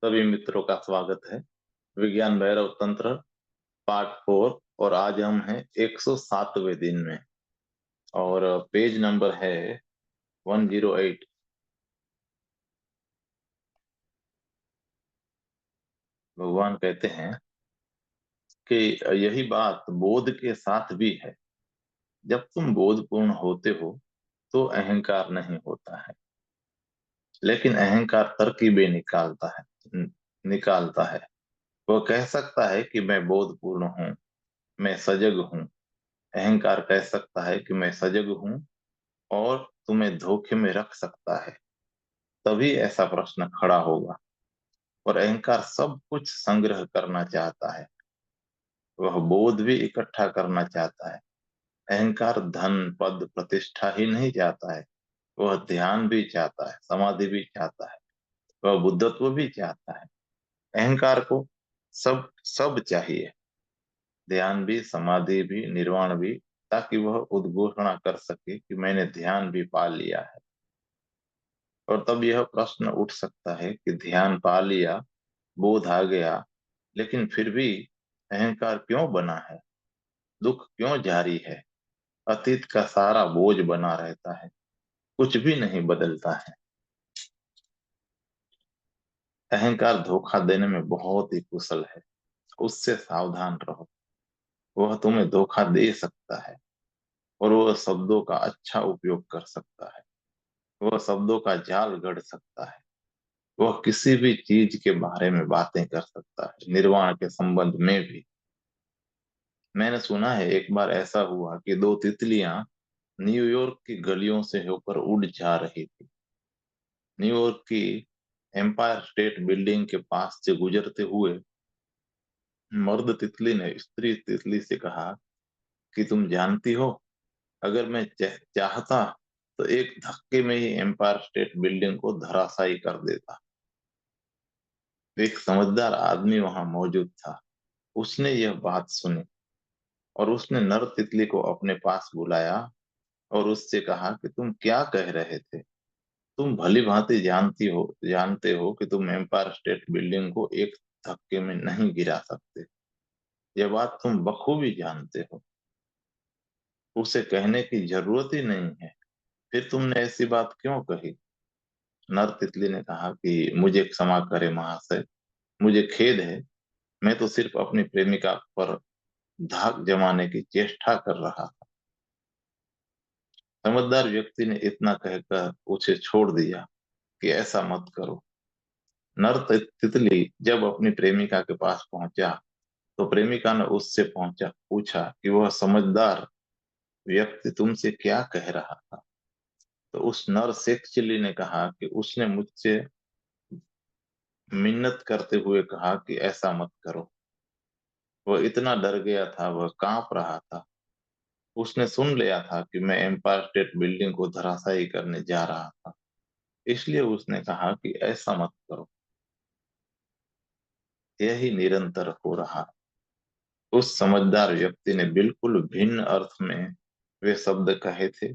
सभी मित्रों का स्वागत है। विज्ञान भैरव तंत्र पार्ट 4। और आज हम हैं 107वें दिन में। और पेज नंबर है 108। भगवान कहते हैं कि यही बात बोध के साथ भी है। जब तुम बोधपूर्ण होते हो तो अहंकार नहीं होता है, लेकिन अहंकार तरकीबें निकालता है। वह कह सकता है कि मैं बोधपूर्ण हूँ, मैं सजग हूँ। अहंकार कह सकता है कि मैं सजग हूँ और तुम्हें धोखे में रख सकता है। तभी ऐसा प्रश्न खड़ा होगा। और अहंकार सब कुछ संग्रह करना चाहता है, वह बोध भी इकट्ठा करना चाहता है। अहंकार धन पद प्रतिष्ठा ही नहीं चाहता है, वह ध्यान भी चाहता है, समाधि भी चाहता है, वह बुद्धत्व भी चाहता है। अहंकार को सब सब चाहिए, ध्यान भी, समाधि भी, निर्वाण भी, ताकि वह उद्घोषणा कर सके कि मैंने ध्यान भी पा लिया है। और तब यह प्रश्न उठ सकता है कि ध्यान पा लिया, बोध आ गया, लेकिन फिर भी अहंकार क्यों बना है? दुख क्यों जारी है? अतीत का सारा बोझ बना रहता है, कुछ भी नहीं बदलता है। अहंकार धोखा देने में बहुत ही कुशल है, उससे सावधान रहो। वह तुम्हें धोखा दे सकता है और वह शब्दों का अच्छा उपयोग कर सकता है, वह शब्दों का जाल गढ़ सकता है। वह किसी भी चीज के बारे में बातें कर सकता है, निर्वाण के संबंध में भी। मैंने सुना है एक बार ऐसा हुआ कि दो तितलियां न्यूयॉर्क की गलियों से होकर उड़ जा रही थी। न्यूयॉर्क की एम्पायर स्टेट बिल्डिंग के पास से गुजरते हुए मर्द तितली ने स्त्री तितली से कहा कि तुम जानती हो, अगर मैं चाहता तो एक धक्के में ही एम्पायर स्टेट बिल्डिंग को धराशायी कर देता। एक समझदार आदमी वहां मौजूद था, उसने यह बात सुनी और उसने नर तितली को अपने पास बुलाया और उससे कहा कि तुम क्या कह रहे थे? तुम भली भांति जानते हो कि तुम एम्पायर स्टेट बिल्डिंग को एक धक्के में नहीं गिरा सकते। यह बात तुम बखूबी जानते हो, उसे कहने की जरूरत ही नहीं है। फिर तुमने ऐसी बात क्यों कही? नर तितली ने कहा कि मुझे क्षमा करे महाशय, मुझे खेद है। मैं तो सिर्फ अपनी प्रेमिका पर धाक जमाने की चेष्टा कर रहा था। समझदार व्यक्ति ने इतना कहकर उसे छोड़ दिया कि ऐसा मत करो। नर तितली जब अपनी प्रेमिका के पास पहुंचा तो प्रेमिका ने उससे पहुंचा पूछा कि वह समझदार व्यक्ति तुमसे क्या कह रहा था। तो उस नर सेक्सुअली ने कहा कि उसने मुझसे मिन्नत करते हुए कहा कि ऐसा मत करो। वह इतना डर गया था, वह कांप रहा था। उसने सुन लिया था कि मैं एम्पायर स्टेट बिल्डिंग को धराशायी करने जा रहा था, इसलिए उसने कहा कि ऐसा मत करो। यही निरंतर हो रहा। उस समझदार व्यक्ति ने बिल्कुल भिन्न अर्थ में वे शब्द कहे थे।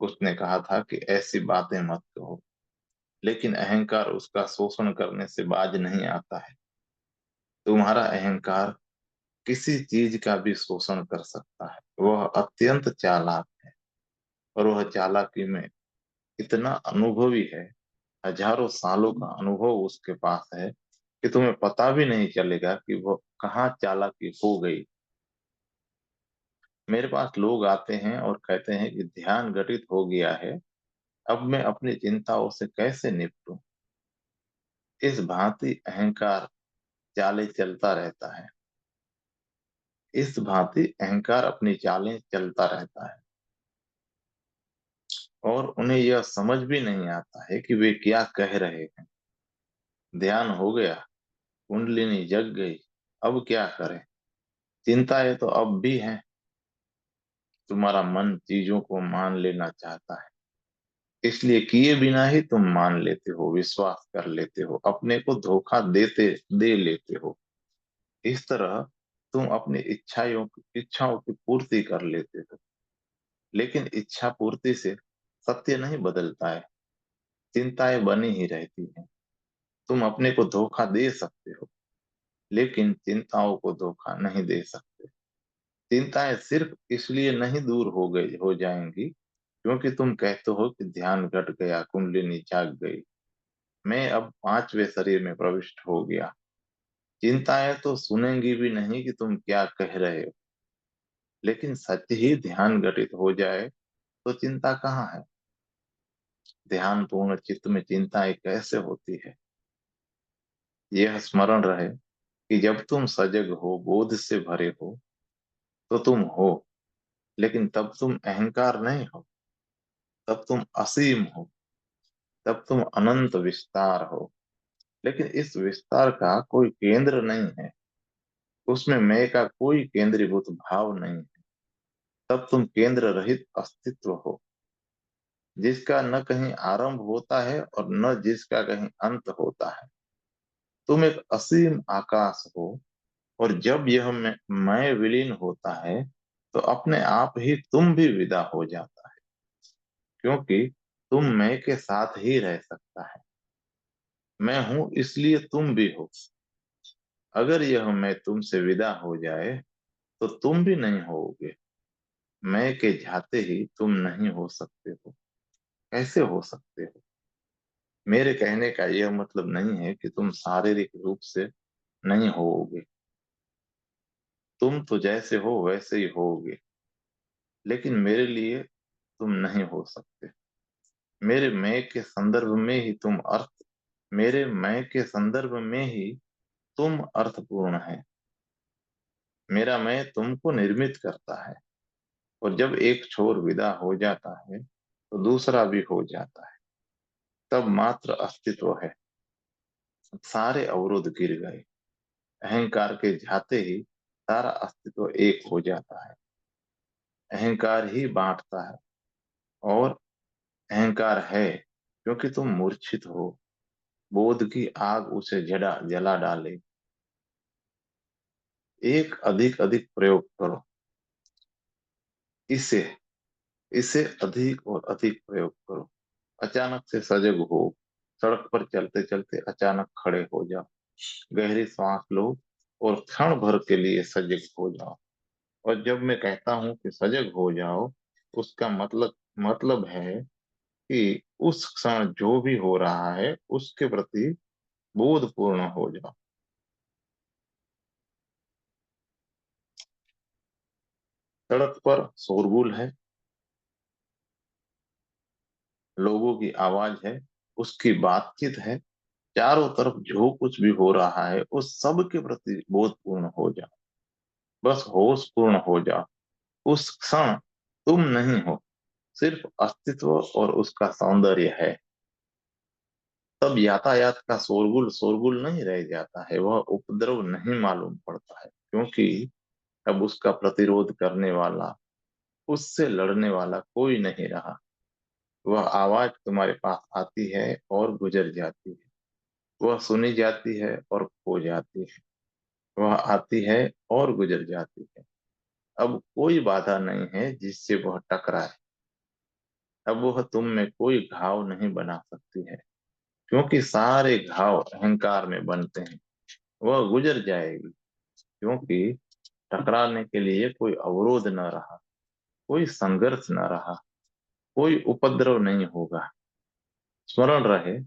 उसने कहा था कि ऐसी बातें मत कहो, लेकिन अहंकार उसका शोषण करने से बाज नहीं आता है। तुम्हारा अहंकार किसी चीज का भी शोषण कर सकता है, वह अत्यंत चालाक है। और वह चालाकी में इतना अनुभवी है, हजारों सालों का अनुभव उसके पास है कि तुम्हें पता भी नहीं चलेगा कि वह कहाँ चालाकी हो गई। मेरे पास लोग आते हैं और कहते हैं कि ध्यान घटित हो गया है, अब मैं अपनी चिंताओं से कैसे निपटूं। इस भांति अहंकार चालें चलता रहता है, इस भांति अहंकार अपनी चालें चलता रहता है। और उन्हें यह समझ भी नहीं आता है कि वे क्या कह रहे हैं। ध्यान हो गया, कुंडलिनी जग गई, अब क्या करें? चिंताएं तो अब भी हैं। तुम्हारा मन चीजों को मान लेना चाहता है, इसलिए किए बिना ही तुम मान लेते हो, विश्वास कर लेते हो, अपने को धोखा दे लेते हो। इस तरह तुम अपनी इच्छाओं की पूर्ति कर लेते हो। लेकिन इच्छा पूर्ति से सत्य नहीं बदलता है, चिंताएं बनी ही रहती हैं। तुम अपने को धोखा दे सकते हो, लेकिन चिंताओं को धोखा नहीं दे सकते। चिंताएं सिर्फ इसलिए नहीं दूर हो जाएंगी क्योंकि तुम कहते हो कि ध्यान घट गया, कुंडलिनी जाग गई, मैं अब पांचवें शरीर में प्रविष्ट हो गया। चिंताएं तो सुनेंगी भी नहीं कि तुम क्या कह रहे हो। लेकिन सच ही ध्यान घटित हो जाए तो चिंता कहाँ है। ध्यान पूर्ण चित्त में चिंताएं कैसे होती है। यह स्मरण रहे कि जब तुम सजग हो, बोध से भरे हो, तो तुम हो, लेकिन तब तुम अहंकार नहीं हो। तब तुम असीम हो, तब तुम अनंत विस्तार हो। लेकिन इस विस्तार का कोई केंद्र नहीं है, उसमें मैं का कोई केंद्रीभूत भाव नहीं है। तब तुम केंद्र रहित अस्तित्व हो, जिसका न कहीं आरंभ होता है और न जिसका कहीं अंत होता है। तुम एक असीम आकाश हो, और जब यह मैं विलीन होता है तो अपने आप ही तुम भी विदा हो जाता है, क्योंकि तुम मैं के साथ ही रह सकता है। मैं हूं इसलिए तुम भी हो। अगर यह मैं तुमसे विदा हो जाए तो तुम भी नहीं होगे। मैं के जाते ही तुम नहीं हो सकते हो। कैसे हो सकते हो। मेरे कहने का यह मतलब नहीं है कि तुम शारीरिक रूप से नहीं होगे। तुम तो जैसे हो वैसे ही होगे, लेकिन मेरे लिए तुम नहीं हो सकते। मेरे मैं के संदर्भ में ही तुम अर्थ मेरे मैं के संदर्भ में ही तुम अर्थपूर्ण है। मेरा मैं तुमको निर्मित करता है, और जब एक छोर विदा हो जाता है तो दूसरा भी हो जाता है। तब मात्र अस्तित्व है। सारे अवरोध गिर गए। अहंकार के जाते ही सारा अस्तित्व एक हो जाता है। अहंकार ही बांटता है, और अहंकार है क्योंकि तुम मूर्छित हो। बोध की आग उसे जड़ा जला डाले। एक अधिक अधिक प्रयोग करो। इसे इसे अधिक और अधिक प्रयोग करो। अचानक से सजग हो। सड़क पर चलते चलते अचानक खड़े हो जाओ। गहरी सांस लो और क्षण भर के लिए सजग हो जाओ। और जब मैं कहता हूं कि सजग हो जाओ, उसका मतलब है कि उस क्षण जो भी हो रहा है उसके प्रति बोधपूर्ण हो जाओ। सड़क पर शोरगुल है, लोगों की आवाज है, उसकी बातचीत है, चारों तरफ जो कुछ भी हो रहा है उस सब के प्रति बोधपूर्ण हो जाओ। बस होश पूर्ण हो जाओ। उस क्षण तुम नहीं हो, सिर्फ अस्तित्व और उसका सौंदर्य है। तब यातायात का शोरगुल शोरगुल नहीं रह जाता है, वह उपद्रव नहीं मालूम पड़ता है, क्योंकि अब उसका प्रतिरोध करने वाला, उससे लड़ने वाला कोई नहीं रहा। वह आवाज तुम्हारे पास आती है और गुजर जाती है। वह सुनी जाती है और खो जाती है। वह आती है और गुजर जाती है। अब कोई बाधा नहीं है जिससे वह टकराए। अब वह तुम में कोई घाव नहीं बना सकती है, क्योंकि सारे घाव अहंकार में बनते हैं। वह गुजर जाएगी, क्योंकि टकराने के लिए कोई अवरोध न रहा, कोई संघर्ष न रहा, कोई उपद्रव नहीं होगा। स्मरण रहे,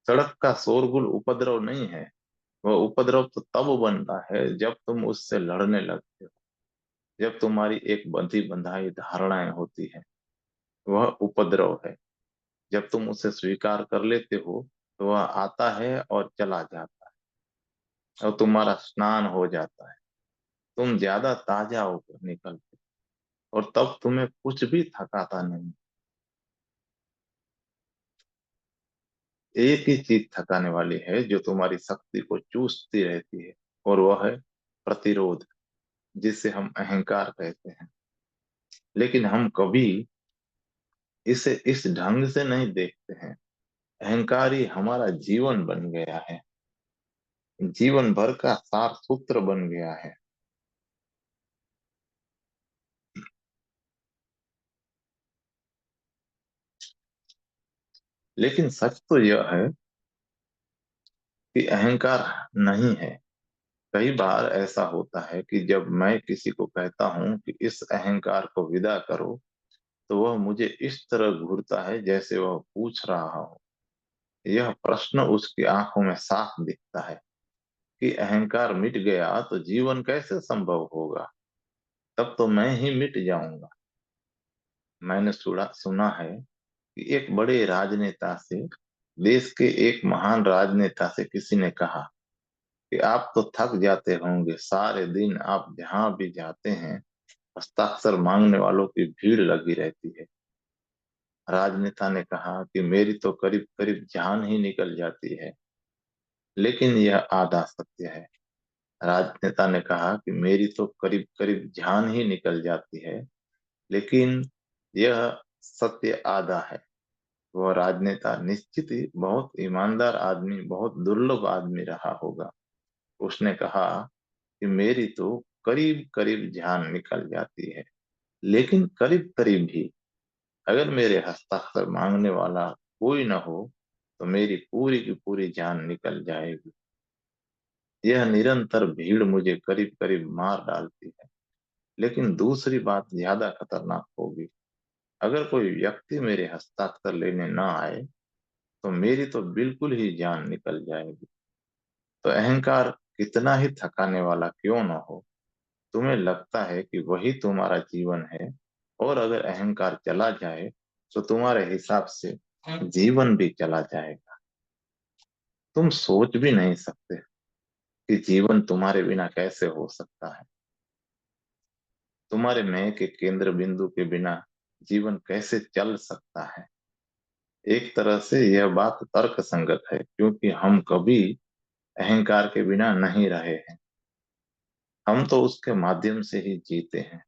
सड़क का शोरगुल उपद्रव नहीं है। वह उपद्रव तो तब बनता है जब तुम उससे लड़ने लगते हो, जब तुम्हारी एक बंधी बंधाई धारणाएं होती है। वह उपद्रव है। जब तुम उसे स्वीकार कर लेते हो तो वह आता है और चला जाता है, और तुम्हारा स्नान हो जाता है। तुम ज्यादा ताजा होकर निकलते हो, और तब तुम्हें कुछ भी थकाता नहीं। एक ही चीज थकाने वाली है जो तुम्हारी शक्ति को चूसती रहती है, और वह है प्रतिरोध, जिसे हम अहंकार कहते हैं। लेकिन हम कभी इसे इस ढंग से नहीं देखते हैं। अहंकार ही हमारा जीवन बन गया है, जीवन भर का सार सूत्र बन गया है। लेकिन सच तो यह है कि अहंकार नहीं है। कई बार ऐसा होता है कि जब मैं किसी को कहता हूँ कि इस अहंकार को विदा करो, तो वह मुझे इस तरह घूरता है जैसे वह पूछ रहा हो। यह प्रश्न उसकी आंखों में साफ दिखता है कि अहंकार मिट गया तो जीवन कैसे संभव होगा, तब तो मैं ही मिट जाऊंगा। मैंने सुना है कि एक बड़े राजनेता से, देश के एक महान राजनेता से किसी ने कहा कि आप तो थक जाते होंगे, सारे दिन आप जहां भी जाते हैं हस्ताक्षर मांगने वालों की भीड़ लगी रहती है। राजनेता ने कहा कि मेरी तो करीब करीब जान ही निकल जाती है। लेकिन यह आधा सत्य है। राजनेता ने कहा कि मेरी तो करीब करीब जान ही निकल जाती है, लेकिन यह सत्य आधा है। वह राजनेता निश्चित ही बहुत ईमानदार आदमी, बहुत दुर्लभ आदमी रहा होगा। उसने कहा कि मेरी तो करीब करीब जान निकल जाती है, लेकिन करीब करीब भी। अगर मेरे हस्ताक्षर मांगने वाला कोई न हो तो मेरी पूरी की पूरी जान निकल जाएगी। यह निरंतर भीड़ मुझे करीब करीब मार डालती है। लेकिन दूसरी बात ज्यादा खतरनाक होगी। अगर कोई व्यक्ति मेरे हस्ताक्षर लेने ना आए तो मेरी तो बिल्कुल ही जान निकल जाएगी। तो अहंकार कितना ही थकाने वाला क्यों न हो, तुम्हें लगता है कि वही तुम्हारा जीवन है, और अगर अहंकार चला जाए तो तुम्हारे हिसाब से जीवन भी चला जाएगा। तुम सोच भी नहीं सकते कि जीवन तुम्हारे बिना कैसे हो सकता है। तुम्हारे मैं के केंद्र बिंदु के बिना जीवन कैसे चल सकता है। एक तरह से यह बात तर्क संगत है, क्योंकि हम कभी अहंकार के बिना नहीं रहे हैं। हम तो उसके माध्यम से ही जीते हैं।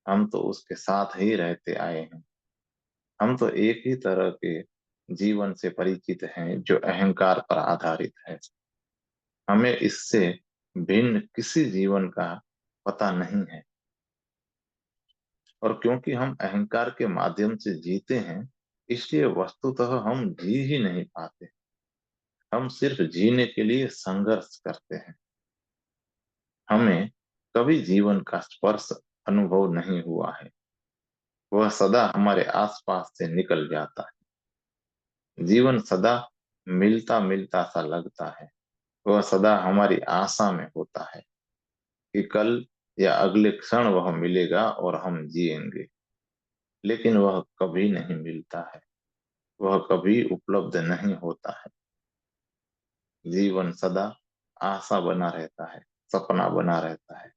हम तो उसके साथ ही रहते आए हैं। हम तो एक ही तरह के जीवन से परिचित हैं जो अहंकार पर आधारित है। हमें इससे भिन्न किसी जीवन का पता नहीं है। और क्योंकि हम अहंकार के माध्यम से जीते हैं, इसलिए वस्तुतः हम जी ही नहीं पाते। हम सिर्फ जीने के लिए संघर्ष करते हैं। हमें कभी जीवन का स्पर्श अनुभव नहीं हुआ है। वह सदा हमारे आसपास से निकल जाता है। जीवन सदा मिलता मिलता सा लगता है। वह सदा हमारी आशा में होता है कि कल या अगले क्षण वह मिलेगा और हम जिएंगे। लेकिन वह कभी नहीं मिलता है। वह कभी उपलब्ध नहीं होता है। जीवन सदा आशा बना रहता है, सपना बना रहता है,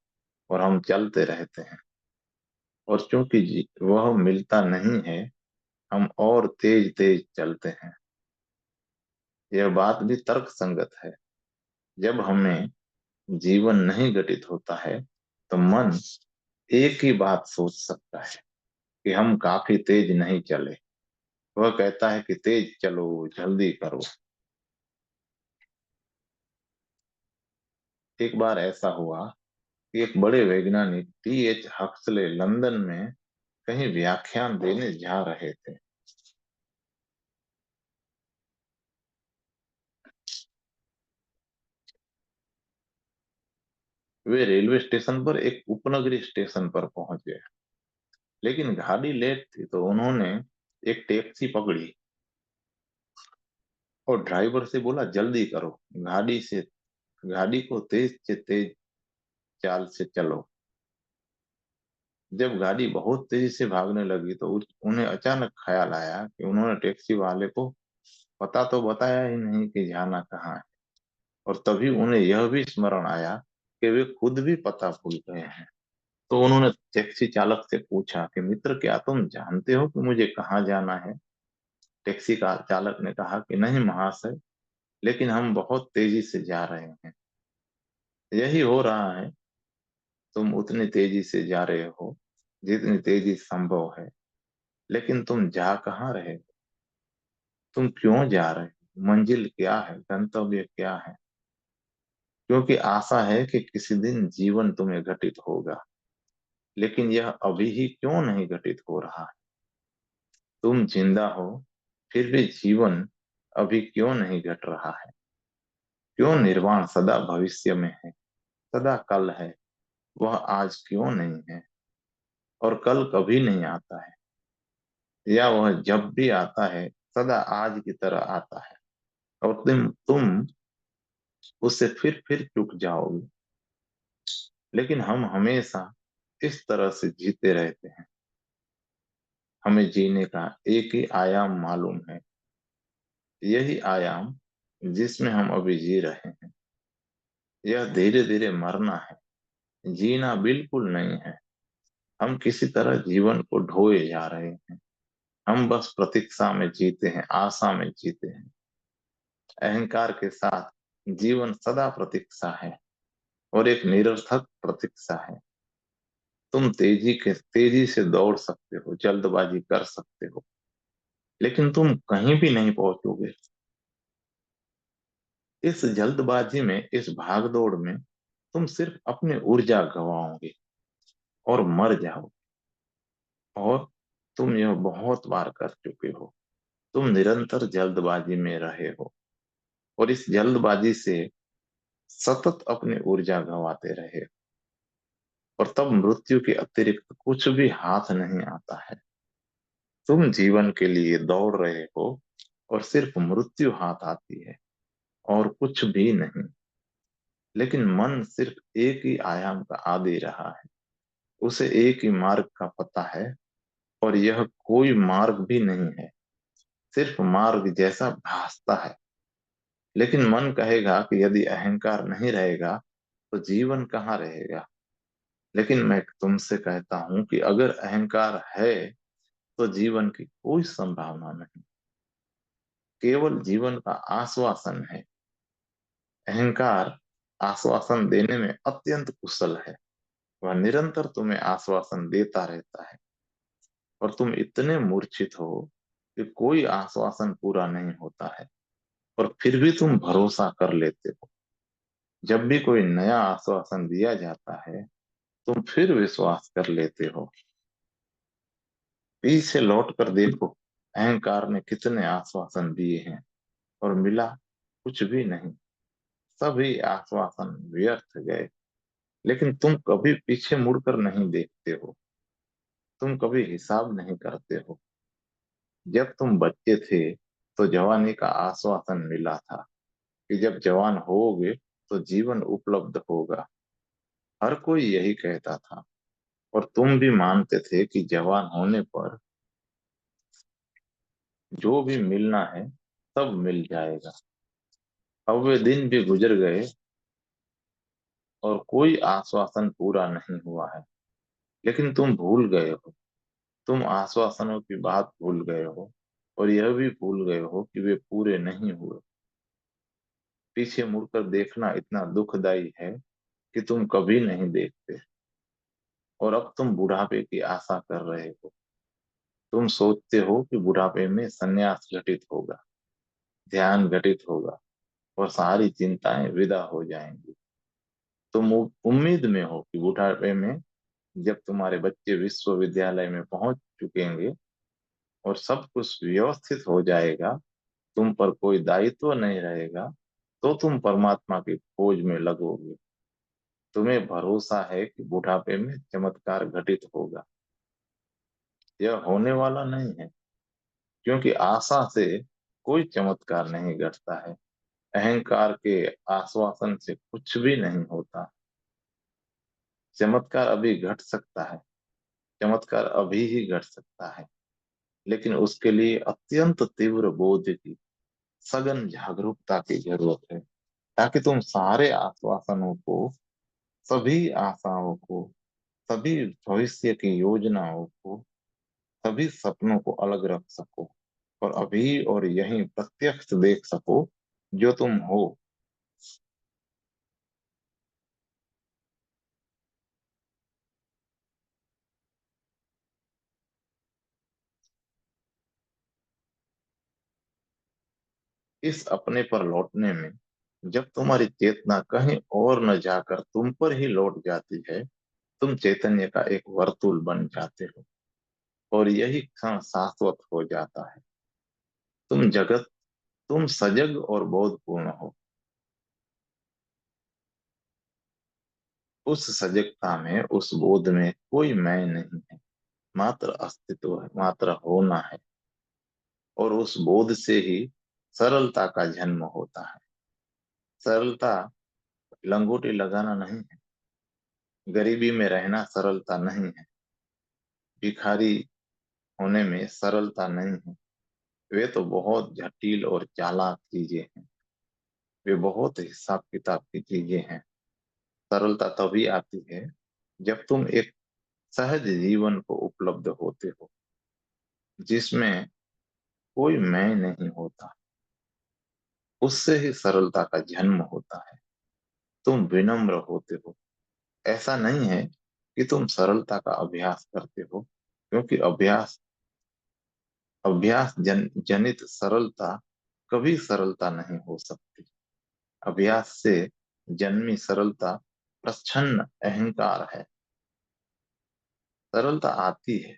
और हम चलते रहते हैं। और चूंकि वह मिलता नहीं है, हम और तेज तेज चलते हैं। यह बात भी तर्क संगत है। जब हमें जीवन नहीं घटित होता है तो मन एक ही बात सोच सकता है कि हम काफी तेज नहीं चले। वह कहता है कि तेज चलो, जल्दी करो। एक बार ऐसा हुआ कि एक बड़े वैज्ञानिक टी एच हक्सले लंदन में कहीं व्याख्यान देने जा रहे थे। वे रेलवे स्टेशन पर एक उपनगरीय स्टेशन पर पहुंच गए, लेकिन गाड़ी लेट थी तो उन्होंने एक टैक्सी पकड़ी और ड्राइवर से बोला, जल्दी करो, गाड़ी को तेज से तेज चाल से चलो। जब गाड़ी बहुत तेजी से भागने लगी तो उन्हें अचानक ख्याल आया कि उन्होंने टैक्सी वाले को पता तो बताया ही नहीं कि जाना कहाँ है। और तभी उन्हें यह भी स्मरण आया कि वे खुद भी पता भूल गए हैं। तो उन्होंने टैक्सी चालक से पूछा कि मित्र, क्या तुम जानते हो कि मुझे कहाँ जाना है? टैक्सी का चालक ने कहा कि नहीं महाशय, लेकिन हम बहुत तेजी से जा रहे हैं। यही हो रहा है, तुम उतनी तेजी से जा रहे हो जितनी तेजी संभव है, लेकिन तुम जा कहाँ रहे हो? तुम क्यों जा रहे हो? मंजिल क्या है? गंतव्य क्या है? क्योंकि आशा है कि किसी दिन जीवन तुम्हें घटित होगा, लेकिन यह अभी ही क्यों नहीं घटित हो रहा है? तुम जिंदा हो, फिर भी जीवन अभी क्यों नहीं घट रहा है? क्यों निर्वाण सदा भविष्य में है, सदा कल है, वह आज क्यों नहीं है, और कल कभी नहीं आता है, या वह जब भी आता है सदा आज की तरह आता है, और तुम उससे फिर चूक जाओगे। लेकिन हम हमेशा इस तरह से जीते रहते हैं। हमें जीने का एक ही आयाम मालूम है, यही आयाम जिसमें हम अभी जी रहे हैं। यह धीरे धीरे मरना है, जीना बिल्कुल नहीं है। हम किसी तरह जीवन को ढोए जा रहे हैं। हम बस प्रतीक्षा में जीते हैं, आशा में जीते हैं। अहंकार के साथ जीवन सदा प्रतीक्षा है, और एक निरर्थक प्रतीक्षा है। तुम तेजी से दौड़ सकते हो, जल्दबाजी कर सकते हो, लेकिन तुम कहीं भी नहीं पहुंचोगे। इस जल्दबाजी में, इस भागदौड़ में तुम सिर्फ अपनी ऊर्जा गंवाओगे और मर जाओगे। और तुम यह बहुत बार कर चुके हो। तुम निरंतर जल्दबाजी में रहे हो, और इस जल्दबाजी से सतत अपनी ऊर्जा गंवाते रहे, और तब मृत्यु के अतिरिक्त कुछ भी हाथ नहीं आता है। तुम जीवन के लिए दौड़ रहे हो, और सिर्फ मृत्यु हाथ आती है, और कुछ भी नहीं। लेकिन मन सिर्फ एक ही आयाम का आदि रहा है। उसे एक ही मार्ग का पता है, और यह कोई मार्ग भी नहीं है, सिर्फ मार्ग जैसा भासता है। लेकिन मन कहेगा कि यदि अहंकार नहीं रहेगा तो जीवन कहाँ रहेगा। लेकिन मैं तुमसे कहता हूं कि अगर अहंकार है तो जीवन की कोई संभावना नहीं, केवल जीवन का आश्वासन है। अहंकार आश्वासन देने में अत्यंत कुशल है। वह निरंतर तुम्हें आश्वासन देता रहता है, और तुम इतने मूर्छित हो कि कोई आश्वासन पूरा नहीं होता है, और फिर भी तुम भरोसा कर लेते हो। जब भी कोई नया आश्वासन दिया जाता है, तुम फिर विश्वास कर लेते हो। पीछे लौट कर देखो, अहंकार ने कितने आश्वासन दिए हैं, और मिला कुछ भी नहीं। सभी आश्वासन व्यर्थ गए। लेकिन तुम कभी पीछे मुड़कर नहीं देखते हो, तुम कभी हिसाब नहीं करते हो। जब तुम बच्चे थे तो जवानी का आश्वासन मिला था कि जब जवान होगे तो जीवन उपलब्ध होगा। हर कोई यही कहता था, और तुम भी मानते थे कि जवान होने पर जो भी मिलना है सब मिल जाएगा। अब वे दिन भी गुजर गए, और कोई आश्वासन पूरा नहीं हुआ है। लेकिन तुम भूल गए हो, तुम आश्वासनों की बात भूल गए हो, और यह भी भूल गए हो कि वे पूरे नहीं हुए। पीछे मुड़कर देखना इतना दुखदाई है कि तुम कभी नहीं देखते। और अब तुम बुढ़ापे की आशा कर रहे हो। तुम सोचते हो कि बुढ़ापे में संन्यास घटित होगा, ध्यान घटित होगा, और सारी चिंताएं विदा हो जाएंगी। तुम उम्मीद में हो कि बुढ़ापे में, जब तुम्हारे बच्चे विश्वविद्यालय में पहुंच चुकेंगे और सब कुछ व्यवस्थित हो जाएगा, तुम पर कोई दायित्व नहीं रहेगा, तो तुम परमात्मा की खोज में लगोगे। तुम्हें भरोसा है कि बुढ़ापे में चमत्कार घटित होगा। यह होने वाला नहीं है, क्योंकि आशा से कोई चमत्कार नहीं घटता है। अहंकार के आश्वासन से कुछ भी नहीं होता। चमत्कार अभी घट सकता है, चमत्कार अभी ही घट सकता है, लेकिन उसके लिए अत्यंत तीव्र बोध की, सघन जागरूकता की जरूरत है, ताकि तुम सारे आश्वासनों को, सभी आशाओं को, सभी भविष्य की योजनाओं को, सभी सपनों को अलग रख सको, और अभी और यहीं प्रत्यक्ष देख सको जो तुम हो। इस अपने पर लौटने में, जब तुम्हारी चेतना कहीं और न जाकर तुम पर ही लौट जाती है, तुम चैतन्य का एक वर्तुल बन जाते हो, और यही क्षण शाश्वत हो जाता है। तुम सजग और बोधपूर्ण हो। उस सजगता में, उस बोध में कोई मैं नहीं है, मात्र अस्तित्व है, मात्र होना है। और उस बोध से ही सरलता का जन्म होता है। सरलता लंगोटी लगाना नहीं है, गरीबी में रहना सरलता नहीं है, भिखारी होने में सरलता नहीं है। वे तो बहुत जटिल और चालाक चीजें हैं, वे बहुत हिसाब किताब की चीजें हैं। सरलता तभी आती है जब तुम एक सहज जीवन को उपलब्ध होते हो, जिसमें कोई मैं नहीं होता। उससे ही सरलता का जन्म होता है। तुम विनम्र होते हो। ऐसा नहीं है कि तुम सरलता का अभ्यास करते हो, क्योंकि जनित सरलता कभी सरलता नहीं हो सकती। अभ्यास से जन्मी सरलता प्रच्छन्न अहंकार है। सरलता आती है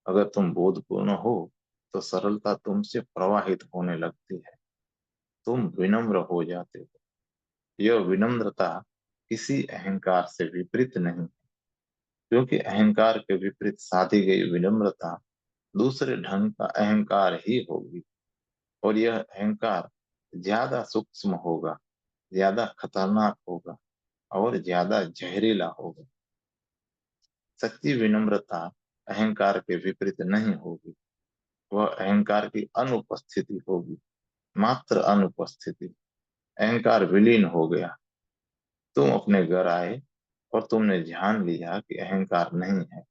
अगर तुम बोधपूर्ण हो, तो सरलता तुमसे प्रवाहित होने लगती है। तुम विनम्र हो जाते हो। यह विनम्रता किसी अहंकार से विपरीत नहीं, क्योंकि अहंकार के विपरीत साधी गई विनम्रता दूसरे ढंग का अहंकार ही होगी। और यह अहंकार ज्यादा सूक्ष्म होगा, ज्यादा खतरनाक होगा और ज्यादा जहरीला होगा। सच्ची विनम्रता अहंकार के विपरीत नहीं होगी, वह अहंकार की अनुपस्थिति होगी, मात्र अनुपस्थिति। अहंकार विलीन हो गया, तुम अपने घर आए और तुमने ध्यान लिया कि अहंकार नहीं है।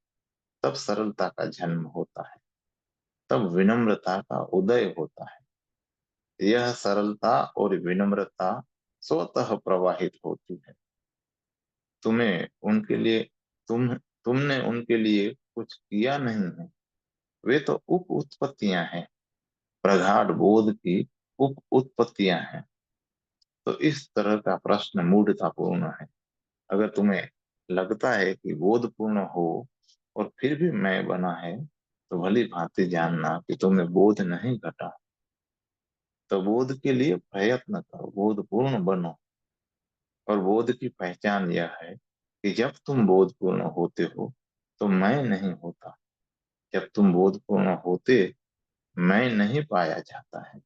तब सरलता का जन्म होता है, तब विनम्रता का उदय होता है। यह सरलता और विनम्रता स्वतः प्रवाहित होती है। तुम्हें उनके लिए तुमने उनके लिए कुछ किया नहीं है। वे तो उप उत्पत्तियां हैं, प्रगाढ़ बोध की उप उत्पत्तियां हैं। तो इस तरह का प्रश्न मूढ़तापूर्ण है। अगर तुम्हें लगता है कि बोधपूर्ण हो और फिर भी मैं बना है, तो भली भांति जानना कि तुम्हें बोध नहीं घटा। तो बोध के लिए प्रयत्न करो, बोधपूर्ण बनो। और बोध की पहचान यह है कि जब तुम बोधपूर्ण होते हो, तो मैं नहीं होता। जब तुम बोधपूर्ण होते, मैं नहीं पाया जाता है।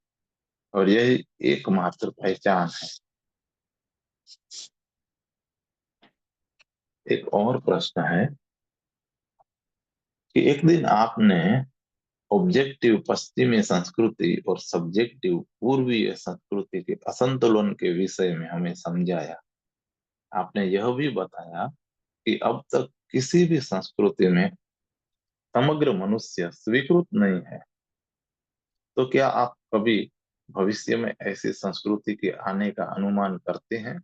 और यही एकमात्र पहचान है। एक और प्रश्न है कि एक दिन आपने ऑब्जेक्टिव पश्चिमी संस्कृति और सब्जेक्टिव पूर्वीय संस्कृति के असंतुलन के विषय में हमें समझाया। आपने यह भी बताया कि अब तक किसी भी संस्कृति में समग्र मनुष्य स्वीकृत नहीं है। तो क्या आप कभी भविष्य में ऐसी संस्कृति के आने का अनुमान करते हैं,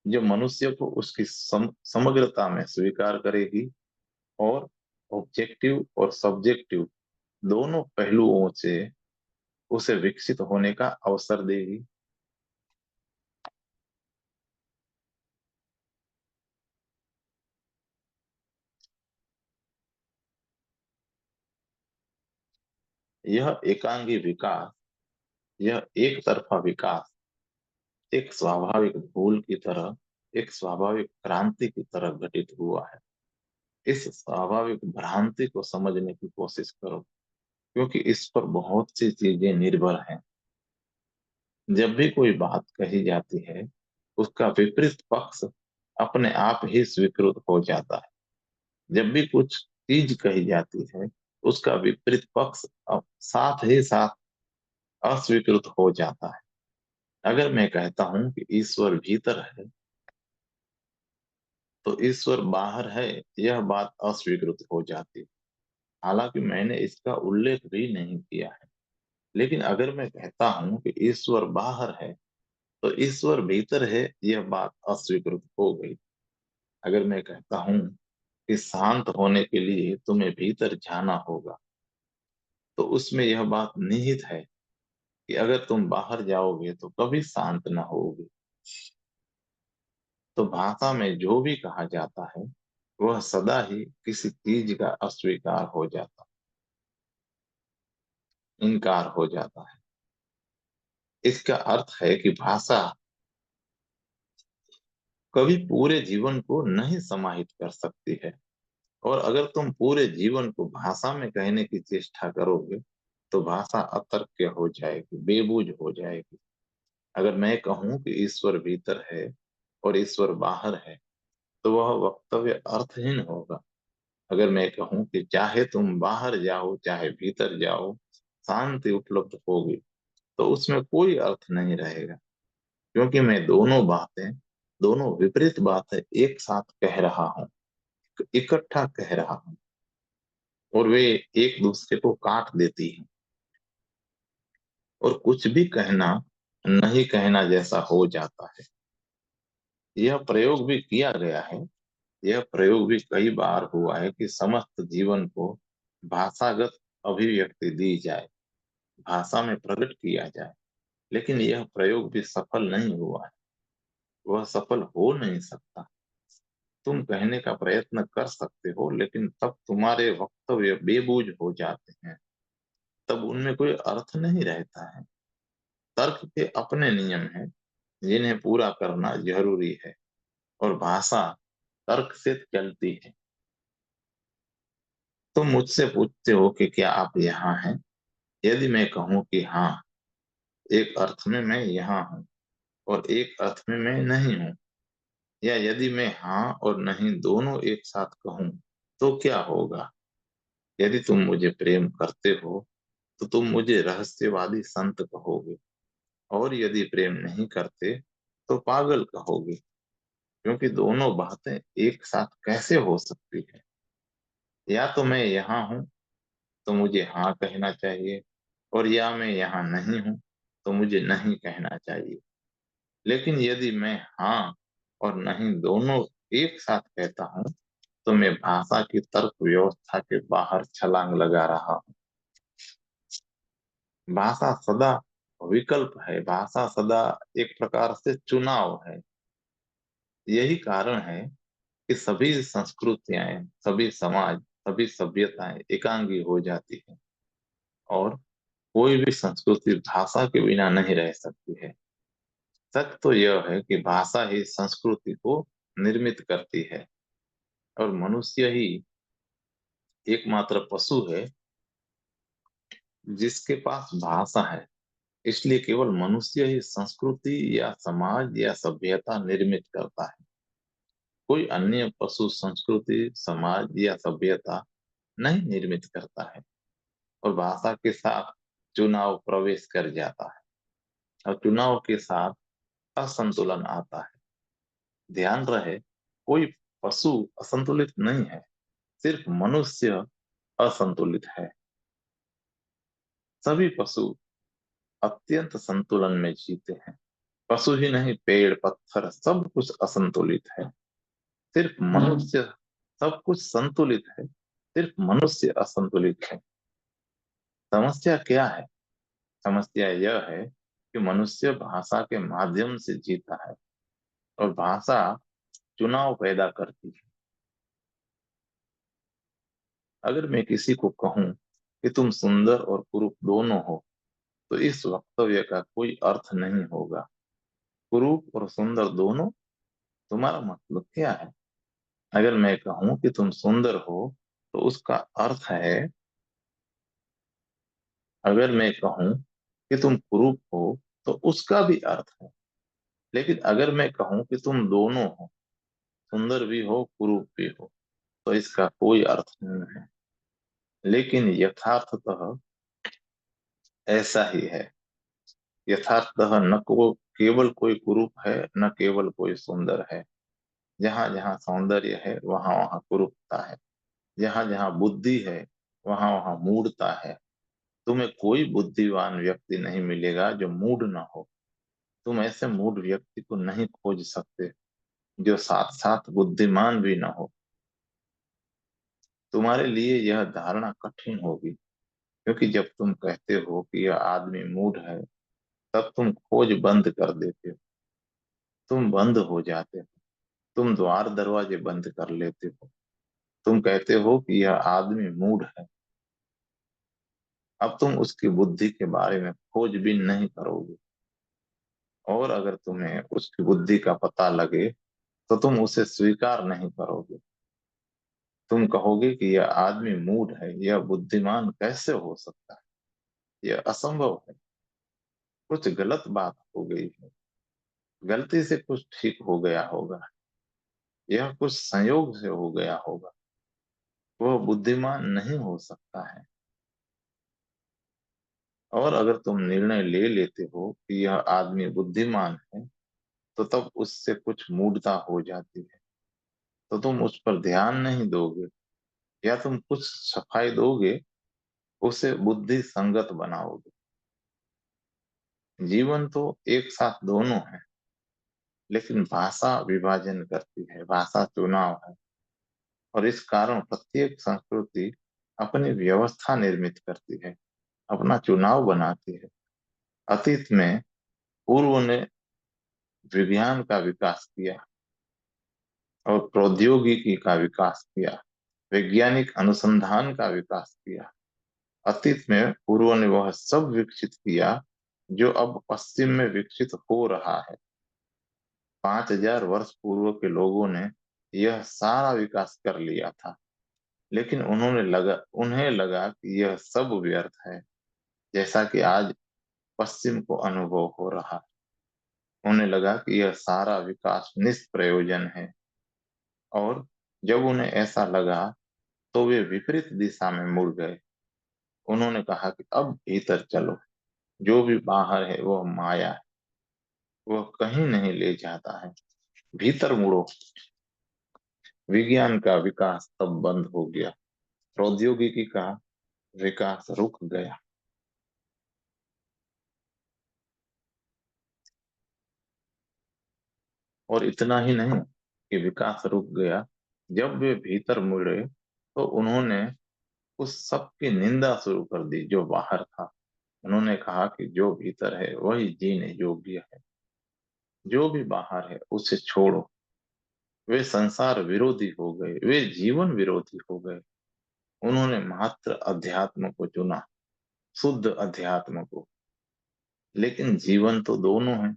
जो मनुष्य को उसकी समग्रता में स्वीकार करेगी और ऑब्जेक्टिव और सब्जेक्टिव दोनों पहलुओं से उसे विकसित होने का अवसर देगी? यह एकांगी विकास, यह एक तरफा विकास एक स्वाभाविक भूल की तरह, एक स्वाभाविक क्रांति की तरह घटित हुआ है। इस स्वाभाविक भ्रांति को समझने की कोशिश करो, क्योंकि इस पर बहुत सी चीजें निर्भर हैं। जब भी कोई बात कही जाती है, उसका विपरीत पक्ष अपने आप ही स्वीकृत हो जाता है। जब भी कुछ चीज कही जाती है, उसका विपरीत पक्ष अब साथ ही साथ अस्वीकृत हो जाता है। अगर मैं कहता हूं कि ईश्वर भीतर है, तो ईश्वर बाहर है, यह बात अस्वीकृत हो जाती है। हालांकि मैंने इसका उल्लेख भी नहीं किया है। लेकिन अगर मैं कहता हूं कि ईश्वर बाहर है, तो ईश्वर भीतर है, यह बात अस्वीकृत हो गई। अगर मैं कहता हूं कि शांत होने के लिए तुम्हें भीतर जाना होगा, तो उसमें यह बात निहित है कि अगर तुम बाहर जाओगे तो कभी शांत न होगे। तो भाषा में जो भी कहा जाता है, वह सदा ही किसी चीज का अस्वीकार हो जाता, इनकार हो जाता है। इसका अर्थ है कि भाषा कभी पूरे जीवन को नहीं समाहित कर सकती है। और अगर तुम पूरे जीवन को भाषा में कहने की चेष्टा करोगे तो भाषा अतर्क्य हो जाएगी, बेबूझ हो जाएगी। अगर मैं कहूं कि ईश्वर भीतर है और ईश्वर बाहर है तो वह वक्तव्य अर्थहीन होगा। अगर मैं कहूं कि चाहे तुम बाहर जाओ चाहे भीतर जाओ शांति उपलब्ध होगी, तो उसमें कोई अर्थ नहीं रहेगा, क्योंकि मैं दोनों विपरीत बातें एक साथ कह रहा हूँ, इकट्ठा कह रहा हूँ, और वे एक दूसरे को काट देती हैं। और कुछ भी कहना नहीं कहना जैसा हो जाता है। यह प्रयोग भी किया गया है। यह प्रयोग भी कई बार हुआ है कि समस्त जीवन को भाषागत अभिव्यक्ति दी जाए, भाषा में प्रकट किया जाए, लेकिन यह प्रयोग भी सफल नहीं हुआ है। वह सफल हो नहीं सकता। तुम कहने का प्रयत्न कर सकते हो, लेकिन तब तुम्हारे वक्तव्य बेबूझ हो जाते हैं। तब उनमें कोई अर्थ नहीं रहता है। तर्क के अपने नियम हैं जिन्हें पूरा करना जरूरी है, और भाषा तर्क से चलती है। तुम मुझसे पूछते हो कि क्या आप यहाँ हैं। यदि मैं कहूँ कि हाँ, एक अर्थ में मैं यहाँ हूँ और एक अर्थ में मैं नहीं हूँ, या यदि मैं हाँ और नहीं दोनों एक साथ कहूँ, तो क्या होगा। यदि तुम मुझे प्रेम करते हो तो तुम मुझे रहस्यवादी संत कहोगे, और यदि प्रेम नहीं करते तो पागल कहोगे, क्योंकि दोनों बातें एक साथ कैसे हो सकती है। या तो मैं यहाँ हूँ तो मुझे हाँ कहना चाहिए, और या मैं यहाँ नहीं हूँ तो मुझे नहीं कहना चाहिए। लेकिन यदि मैं हाँ और नहीं दोनों एक साथ कहता हूँ तो मैं भाषा की तर्क व्यवस्था के बाहर छलांग लगा रहा हूँ। भाषा सदा विकल्प है, भाषा सदा एक प्रकार से चुनाव है। यही कारण है कि सभी संस्कृतियां, सभी समाज, सभी सभ्यताएं एकांगी हो जाती है, और कोई भी संस्कृति भाषा के बिना नहीं रह सकती है। सच तो यह है कि भाषा ही संस्कृति को निर्मित करती है, और मनुष्य ही एकमात्र पशु है जिसके पास भाषा है। इसलिए केवल मनुष्य ही संस्कृति या समाज या सभ्यता निर्मित करता है। कोई अन्य पशु संस्कृति, समाज या सभ्यता नहीं निर्मित करता है। और भाषा के साथ चुनाव प्रवेश कर जाता है, और चुनाव के साथ असंतुलन आता है। ध्यान रहे, कोई पशु असंतुलित नहीं है, सिर्फ मनुष्य असंतुलित है। सभी पशु अत्यंत संतुलन में जीते हैं। पशु ही नहीं, पेड़ पत्थर सब कुछ असंतुलित है, सिर्फ मनुष्य सब कुछ संतुलित है, सिर्फ मनुष्य असंतुलित है। समस्या क्या है। समस्या यह है कि मनुष्य भाषा के माध्यम से जीता है, और भाषा चुनाव पैदा करती है। अगर मैं किसी को कहूं कि तुम सुंदर और कुरूप दोनों हो, तो इस वक्तव्य का कोई अर्थ नहीं होगा। कुरूप और सुंदर दोनों, तुम्हारा मतलब क्या है। अगर मैं कहूं कि तुम सुंदर हो तो उसका अर्थ है, अगर मैं कहूं कि तुम कुरूप हो तो उसका भी अर्थ है। लेकिन अगर मैं कहूं कि तुम दोनों हो, सुंदर भी हो कुरूप भी हो, तो इसका कोई अर्थ नहीं है। लेकिन यथार्थतः ऐसा ही है। यथार्थतः न को केवल कोई कुरूप है, न केवल कोई सुंदर है। जहाँ जहाँ सौंदर्य है वहां वहां कुरूपता है। जहाँ जहाँ बुद्धि है वहां वहां मूढ़ता है। तुम्हें कोई बुद्धिमान व्यक्ति नहीं मिलेगा जो मूढ़ ना हो। तुम ऐसे मूढ़ व्यक्ति को नहीं खोज सकते जो साथ साथ बुद्धिमान भी ना हो। तुम्हारे लिए यह धारणा कठिन होगी, क्योंकि जब तुम कहते हो कि यह आदमी मूढ़ है, तब तुम खोज बंद कर देते हो। तुम बंद हो जाते हो। तुम द्वार दरवाजे बंद कर लेते हो। तुम कहते हो कि यह आदमी मूढ़ है। अब तुम उसकी बुद्धि के बारे में खोजबीन नहीं करोगे। और अगर तुम्हें उसकी बुद्धि का पता लगे तो तुम उसे स्वीकार नहीं करोगे। तुम कहोगे कि यह आदमी मूढ़ है, यह बुद्धिमान कैसे हो सकता है, यह असंभव है। कुछ गलत बात हो गई है, गलती से कुछ ठीक हो गया होगा, यह कुछ संयोग से हो गया होगा। वह बुद्धिमान नहीं हो सकता है। और अगर तुम निर्णय ले लेते हो कि यह आदमी बुद्धिमान है, तो तब उससे कुछ मूढ़ता हो जाती है। तो तुम उस पर ध्यान नहीं दोगे, या तुम कुछ सफाई दोगे, उसे बुद्धि संगत बनाओगे। जीवन तो एक साथ दोनों है, लेकिन भाषा विभाजन करती है, भाषा चुनाव है। और इस कारण प्रत्येक संस्कृति अपनी व्यवस्था निर्मित करती है, अपना चुनाव बनाती है। अतीत में पूर्व ने विज्ञान का विकास किया और प्रौद्योगिकी का विकास किया, वैज्ञानिक अनुसंधान का विकास किया। अतीत में पूर्व ने वह सब विकसित किया जो अब पश्चिम में विकसित हो रहा है। 5,000 वर्ष पूर्व के लोगों ने यह सारा विकास कर लिया था, लेकिन उन्हें लगा कि यह सब व्यर्थ है, जैसा कि आज पश्चिम को अनुभव हो रहा है। उन्हें लगा कि यह सारा विकास निष्प्रयोजन है। और जब उन्हें ऐसा लगा, तो वे विपरीत दिशा में मुड़ गए। उन्होंने कहा कि अब भीतर चलो, जो भी बाहर है वह माया है, वह कहीं नहीं ले जाता है। भीतर मुड़ो। विज्ञान का विकास तब बंद हो गया, प्रौद्योगिकी का विकास रुक गया। और इतना ही नहीं कि विकास रुक गया, जब वे भीतर मुड़े तो उन्होंने उस सब की निंदा शुरू कर दी जो बाहर था। उन्होंने कहा कि जो भीतर है वही जीने योग्य है, जो भी बाहर है उसे छोड़ो। वे संसार विरोधी हो गए, वे जीवन विरोधी हो गए। उन्होंने मात्र अध्यात्म को चुना, शुद्ध अध्यात्म को। लेकिन जीवन तो दोनों है।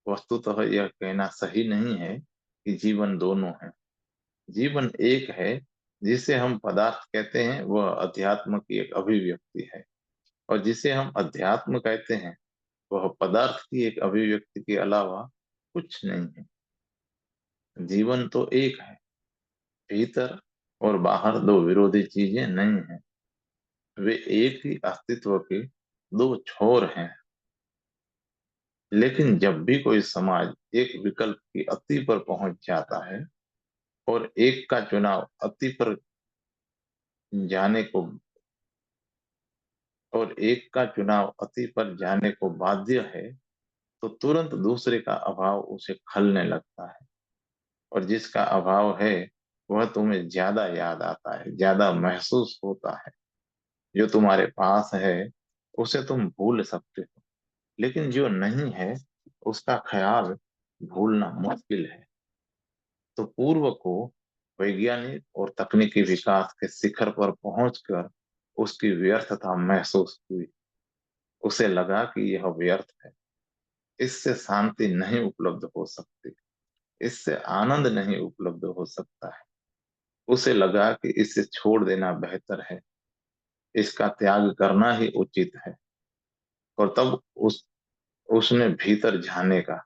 वस्तुतः यह कहना सही नहीं है कि जीवन दोनों है। जीवन एक है। जिसे हम पदार्थ कहते हैं वह अध्यात्म की एक अभिव्यक्ति है, और जिसे हम अध्यात्म कहते हैं वह पदार्थ की एक अभिव्यक्ति के अलावा कुछ नहीं है। जीवन तो एक है। भीतर और बाहर दो विरोधी चीजें नहीं हैं। वे एक ही अस्तित्व के दो छोर हैं। लेकिन जब भी कोई समाज एक विकल्प की अति पर पहुंच जाता है, और एक का चुनाव अति पर जाने को और एक का चुनाव अति पर जाने को बाध्य है, तो तुरंत दूसरे का अभाव उसे खलने लगता है। और जिसका अभाव है वह तुम्हें ज्यादा याद आता है, ज्यादा महसूस होता है। जो तुम्हारे पास है उसे तुम भूल सकते हो, लेकिन जो नहीं है उसका ख्याल भूलना मुश्किल है। तो पूर्व को वैज्ञानिक और तकनीकी विकास के शिखर पर पहुंचकर उसकी व्यर्थता महसूस हुई। उसे लगा कि यह व्यर्थ है, इससे शांति नहीं उपलब्ध हो सकती, इससे आनंद नहीं उपलब्ध हो सकता है। उसे लगा कि इसे छोड़ देना बेहतर है, इसका त्याग करना ही उचित है। और तब उसने भीतर जाने का,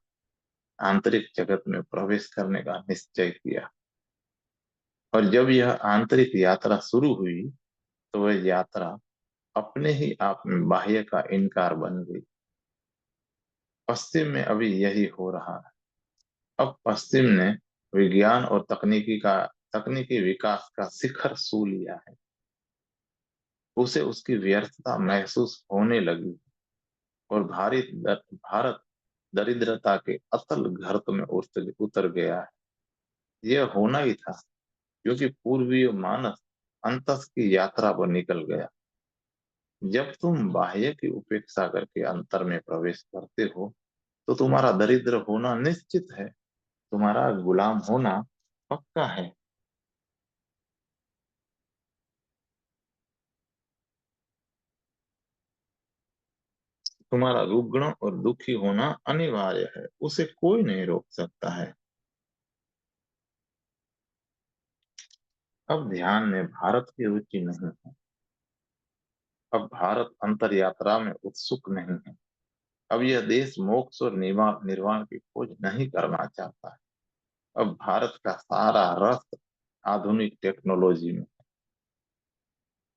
आंतरिक जगत में प्रवेश करने का निश्चय किया। और जब यह आंतरिक यात्रा शुरू हुई, तो वह यात्रा अपने ही आप में बाह्य का इनकार बन गई। पश्चिम में अभी यही हो रहा है। अब पश्चिम ने विज्ञान और तकनीकी विकास का शिखर छू लिया है। उसे उसकी व्यर्थता महसूस होने लगी, और भारत दरिद्रता के अतल गर्त में उतर गया है। यह होना ही था, क्योंकि पूर्वीय मानस अंतस की यात्रा पर निकल गया। जब तुम बाह्य की उपेक्षा करके अंतर में प्रवेश करते हो, तो तुम्हारा दरिद्र होना निश्चित है, तुम्हारा गुलाम होना पक्का है। तुम्हारा रुग्ण और दुखी होना अनिवार्य है, उसे कोई नहीं रोक सकता है। अब ध्यान में भारत की रुचि नहीं है। अब भारत अंतर यात्रा में उत्सुक नहीं है। अब यह देश मोक्ष और निर्वाण निर्वाण की खोज नहीं करना चाहता है। अब भारत का सारा रस आधुनिक टेक्नोलॉजी में।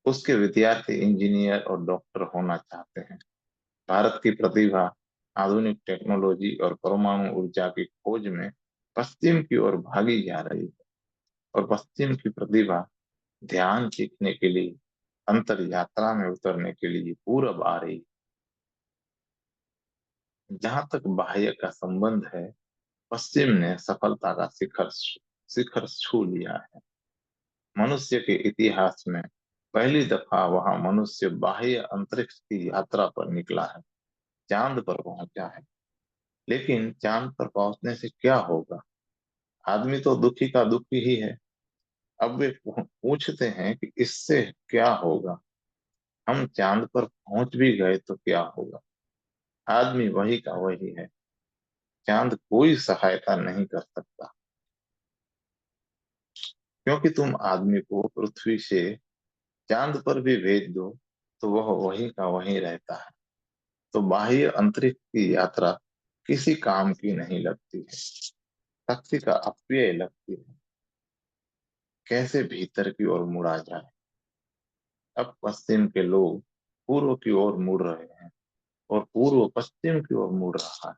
उसके विद्यार्थी इंजीनियर और डॉक्टर होना चाहते हैं। भारत की प्रतिभा आधुनिक टेक्नोलॉजी और परमाणु ऊर्जा की खोज में पश्चिम की ओर भागी जा रही है। और पश्चिम की प्रतिभा ध्यान सीखने के लिए, अंतर यात्रा में उतरने के लिए पूरब आ रही है। जहां तक बाह्य का संबंध है, पश्चिम ने सफलता का शिखर शिखर छू लिया है। मनुष्य के इतिहास में पहली दफा वहां मनुष्य बाह्य अंतरिक्ष की यात्रा पर निकला है, चांद पर पहुंचा है। लेकिन चांद पर पहुंचने से क्या होगा? आदमी तो दुखी का दुखी ही है। अब वे पूछते हैं कि इससे क्या होगा? हम चांद पर पहुंच भी गए तो क्या होगा? आदमी वही का वही है। चांद कोई सहायता नहीं कर सकता, क्योंकि तुम आदमी को पृथ्वी से चांद पर भी भेज दो तो वह वही का वही रहता है। तो बाह्य अंतरिक्ष की यात्रा किसी काम की नहीं लगती है, शक्ति का अपव्यय लगती है। कैसे भीतर की ओर मुड़ा जाए? अब पश्चिम के लोग पूर्व की ओर मुड़ रहे हैं और पूर्व पश्चिम की ओर मुड़ रहा है।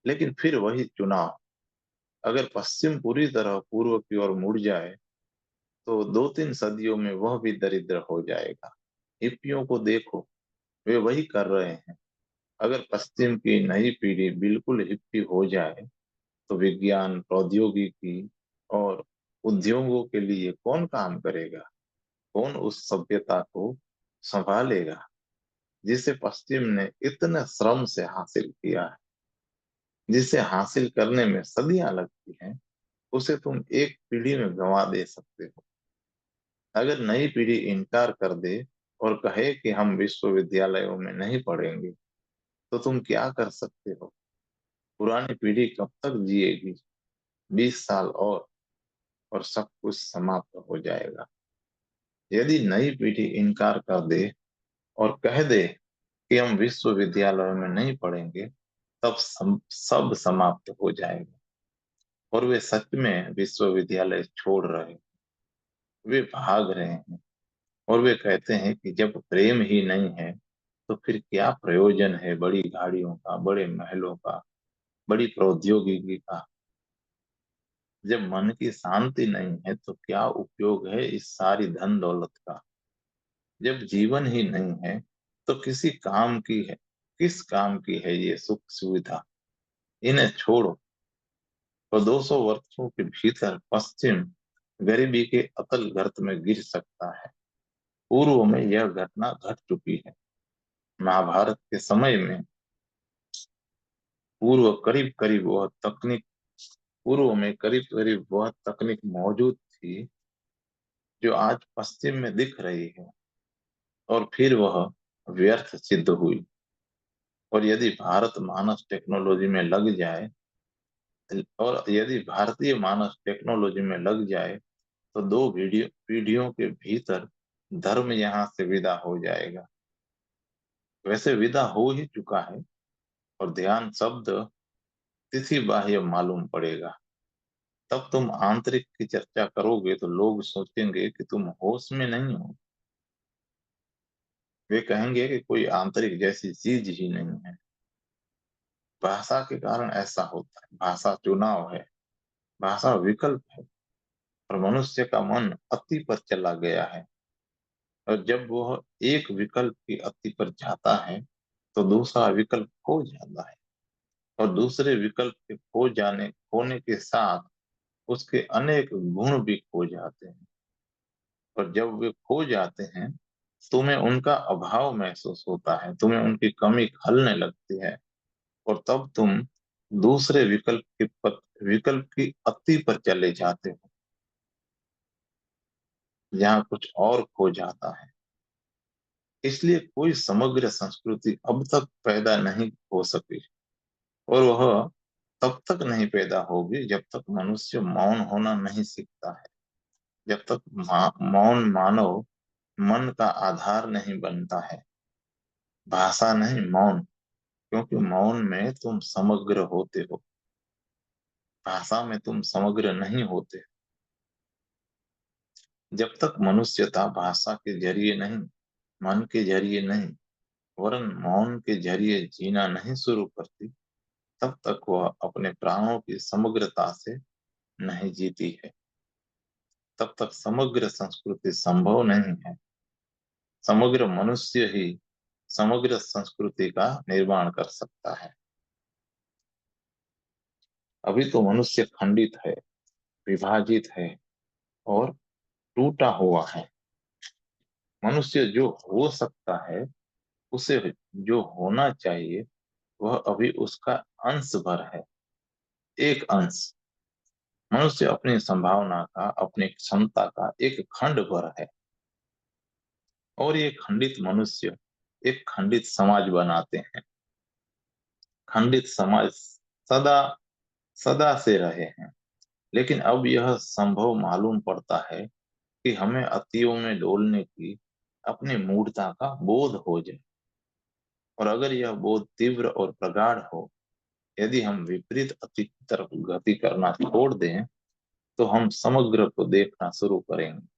लेकिन फिर वही चुनाव। अगर पश्चिम पूरी तरह पूर्व की ओर मुड़ जाए तो 2-3 सदियों में वह भी दरिद्र हो जाएगा। हिप्पियों को देखो, वे वही कर रहे हैं। अगर पश्चिम की नई पीढ़ी बिल्कुल हिप्पी हो जाए तो विज्ञान, प्रौद्योगिकी और उद्योगों के लिए कौन काम करेगा? कौन उस सभ्यता को संभालेगा जिसे पश्चिम ने इतने श्रम से हासिल किया है? जिसे हासिल करने में सदियां लगती हैं, उसे तुम एक पीढ़ी में गंवा दे सकते हो। अगर नई पीढ़ी इनकार कर दे और कहे कि हम विश्वविद्यालयों में नहीं पढ़ेंगे, तो तुम क्या कर सकते हो? पुरानी पीढ़ी कब तक जिएगी? 20 साल और सब कुछ समाप्त हो जाएगा। यदि नई पीढ़ी इनकार कर दे और कह दे कि हम विश्वविद्यालयों में नहीं पढ़ेंगे, तब सब समाप्त हो जाएगा। और वे सच में विश्वविद्यालय छोड़ रहे हैं। वे भाग रहे हैं। और वे कहते हैं कि जब प्रेम ही नहीं है तो फिर क्या प्रयोजन है बड़ी गाड़ियों का, बड़े महलों का, बड़ी प्रौद्योगिकी का? जब मन की शांति नहीं है तो क्या उपयोग है इस सारी धन दौलत का? जब जीवन ही नहीं है तो किस काम की है ये सुख सुविधा? इन्हें छोड़ो। तो 200 वर्षों के भीतर पश्चिम गरीबी के अतल गर्त में गिर सकता है। पूर्व में यह घटना घट चुकी है। महाभारत के समय में पूर्व करीब करीब वह तकनीक पूर्व में करीब करीब वह तकनीक मौजूद थी जो आज पश्चिम में दिख रही है। और फिर वह व्यर्थ सिद्ध हुई। और यदि भारतीय मानस टेक्नोलॉजी में लग जाए तो दो पीढ़ियों के भीतर धर्म यहाँ से विदा हो जाएगा। वैसे विदा हो ही चुका है। और ध्यान शब्द तिथि बाह्य मालूम पड़ेगा। तब तुम आंतरिक की चर्चा करोगे तो लोग सोचेंगे कि तुम होश में नहीं हो। वे कहेंगे कि कोई आंतरिक जैसी चीज ही नहीं है। भाषा के कारण ऐसा होता है। भाषा चुनाव है, भाषा विकल्प है। और मनुष्य का मन अति पर चला गया है। और जब वह एक विकल्प की अति पर जाता है तो दूसरा विकल्प खो जाता है। और दूसरे विकल्प के खोने के साथ उसके अनेक गुण भी खो जाते हैं। और जब वे खो जाते हैं, तुम्हें उनका अभाव महसूस होता है, तुम्हें उनकी कमी खलने लगती है। और तब तुम दूसरे विकल्प की अति पर चले जाते हो, जहाँ कुछ और खो जाता है। इसलिए कोई समग्र संस्कृति अब तक पैदा नहीं हो सकी। और वह तब तक नहीं पैदा होगी जब तक मनुष्य मौन होना नहीं सीखता है, जब तक मौन मानव मन का आधार नहीं बनता है। भाषा नहीं, मौन, क्योंकि मौन में तुम समग्र होते हो, भाषा में तुम समग्र नहीं होते। जब तक मनुष्यता भाषा के जरिए नहीं, मन के जरिए नहीं, वरन मौन के जरिए जीना नहीं शुरू करती, तब तक वह अपने प्राणों की समग्रता से नहीं जीती है। तब तक समग्र संस्कृति संभव नहीं है। समग्र मनुष्य ही समग्र संस्कृति का निर्माण कर सकता है। अभी तो मनुष्य खंडित है, विभाजित है और टूटा हुआ है। मनुष्य जो हो सकता है, उसे जो होना चाहिए, वह अभी उसका अंश भर है, एक अंश। मनुष्य अपनी संभावना का, अपनी क्षमता का एक खंड भर है। और ये खंडित मनुष्य एक खंडित समाज बनाते हैं। खंडित समाज सदा सदा से रहे हैं, लेकिन अब यह संभव मालूम पड़ता है कि हमें अतियों में डोलने की अपनी मूढ़ता का बोध हो जाए। और अगर यह बोध तीव्र और प्रगाढ़ हो, यदि हम विपरीत अति की तरफ गति करना छोड़ दें, तो हम समग्र को देखना शुरू करेंगे।